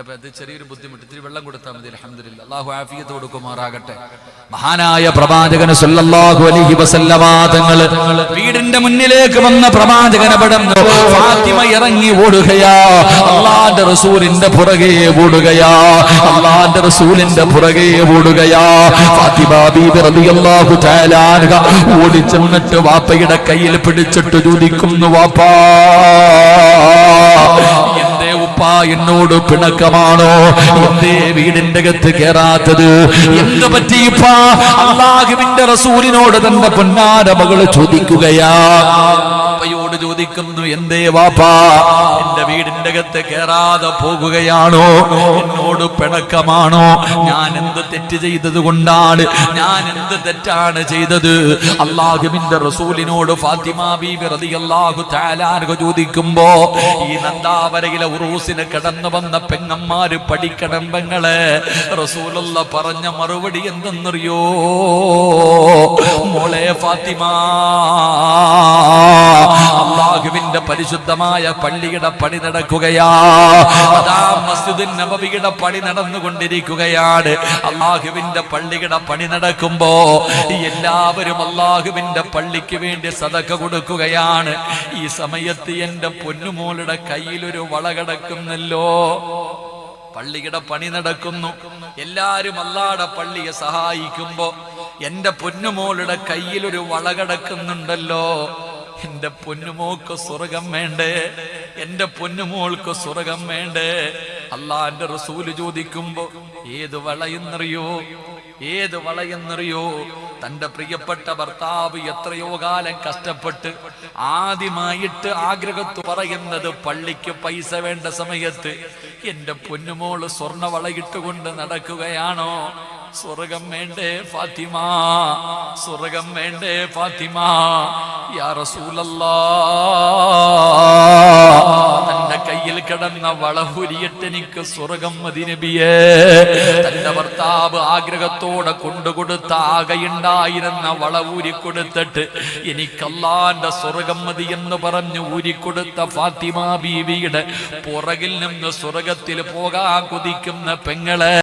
അത് ചെറിയൊരു ബുദ്ധിമുട്ട്, ഇത്തിരി വെള്ളം കൊടുത്താൽ മതി. അൽഹംദുലില്ലാഹ്, അല്ലാഹു ആഫിയത്ത് കൊടുക്കുമാറാകട്ടെ. മഹാനായ പ്രവാചകൻ സല്ലല്ലാഹു അലൈഹി വസല്ലമ തങ്ങൾ വീടിന്റെ മുന്നിലേക്ക് വന്ന പ്രവാചകനെ പെടുന്നു. ഫാത്തിമ ഇറങ്ങി ഓടുകയാ, അല്ലാഹുവിന്റെ റസൂലിന്റെ പുറകെ ഓടുകയാ, അല്ലാഹുവിന്റെ റസൂലിന്റെ പുറകെ ഓടുകയാ. ഫാത്തിമ ബീബി റളിയല്ലാഹു തആല അൻഹ ഓടിച്ചെന്നിട്ട് വാപ്പയുടെ കയ്യിൽ പിടിച്ചിട്ട് ചോദിക്കുന്നു, വാപ്പാ എന്റെ ഉപ്പ എന്നോട് പിണക്കമാണോ? എന്തേ വീടിന്റെ അകത്ത് കേറാത്തത്? എന്ത് പറ്റിയിപ്പ? അല്ലാഹുവിന്റെ റസൂലിനോട് തന്റെ പൊന്നാര മകള് ചോദിക്കുകയാ. അപ്പയോട് ചോദിക്കുന്നു, എന്തേ വാപ്പാ എന്റെ വീടിന്റെ അകത്ത് കേറാതെ പോകുകയാണോ? എന്നോട് പിണക്കമാണോ? ഞാൻ എന്ത് തെറ്റ് ചെയ്തത് കൊണ്ടാണ്? ഞാൻ എന്ത് തെറ്റാണ് ചെയ്തത്? അല്ലാഹുവിന്റെ റസൂലിനോട് ഫാത്തിമ ബീബി റളിയല്ലാഹു തആല അൻഹ ചോദിക്കുമ്പോ ഈ നന്ദാവരയിലെ ഉറൂസിന് കടന്നു വന്ന പെങ്ങന്മാര് പഠിക്കണം പെങ്ങളെ. റസൂലുള്ള പറഞ്ഞ മറുപടി എന്തെന്നറിയോ? മോളെ ഫാത്തിമ, അല്ലാഹുവിന്റെ പരിശുദ്ധമായ പള്ളിയുടെ പണി നടക്കുകയാ. അതാ മസ്ജിദുൻ നബവിയുടെ പണി നടന്നുകൊണ്ടിരിക്കുകയാണ്. അല്ലാഹുവിന്റെ പള്ളിയുടെ പണി നടക്കുമ്പോ എല്ലാവരും അല്ലാഹുവിന്റെ പള്ളിക്ക് വേണ്ടി സദഖ കൊടുക്കുകയാണ്. ഈ സമയത്ത് എന്റെ പൊന്നുമോളുടെ കയ്യിലൊരു വള കിടക്കുന്നല്ലോ. പള്ളിയുടെ പണി നടക്കുന്നു, എല്ലാരും അല്ലാഹുവിന്റെ പള്ളിയെ സഹായിക്കുമ്പോ എന്റെ പൊന്നുമോളുടെ കയ്യിലൊരു വള കിടക്കുന്നുണ്ടല്ലോ. എന്റെ പൊന്നുമോൾക്ക് സ്വർഗം വേണ്ടേ? എന്റെ പൊന്നുമോൾക്ക് സ്വർഗം വേണ്ടേ? അല്ലാഹുവിന്റെ റസൂല് ചോദിക്കുമ്പോ ഏത് വളയെന്നറിയോ? ഏത് വളയെന്നറിയോ? തന്റെ പ്രിയപ്പെട്ട ഭർത്താവ് എത്രയോ കാലം കഷ്ടപ്പെട്ട് ആദ്യമായിട്ട് ആഗ്രഹത്ത് പറയുന്നത് പള്ളിക്ക് പൈസ വേണ്ട സമയത്ത് എന്റെ പൊന്നുമോള് സ്വർണ്ണ വളയിട്ടുകൊണ്ട് നടക്കുകയാണോ? സ്വർഗം വേണ്ടേ ഫാത്തിമ? സ്വർഗം വേണ്ടേ ഫാത്തിമ? യാ റസൂലല്ലാഹ്, തന്റെ കയ്യിൽ കിടന്ന വള ഉരിയിട്ട് എനിക്ക് സ്വർഗം മതി നബിയേ. തന്റെ ഭർത്താവ് ആഗ്രഹത്തോടെ കൊണ്ടുകൊടുത്ത ആകെയുണ്ടായിരുന്ന വള ഊരിക്കൊടുത്തിട്ട് എനിക്ക് അല്ലാഹുവിന്റെ സ്വർഗം മതി എന്ന് പറഞ്ഞു ഊരിക്കൊടുത്ത ഫാത്തിമ ബീവിയുടെ പുറകിൽ നിന്ന് സ്വർഗത്തിൽ പോകാൻ കൊതിക്കുന്ന പെങ്ങളെ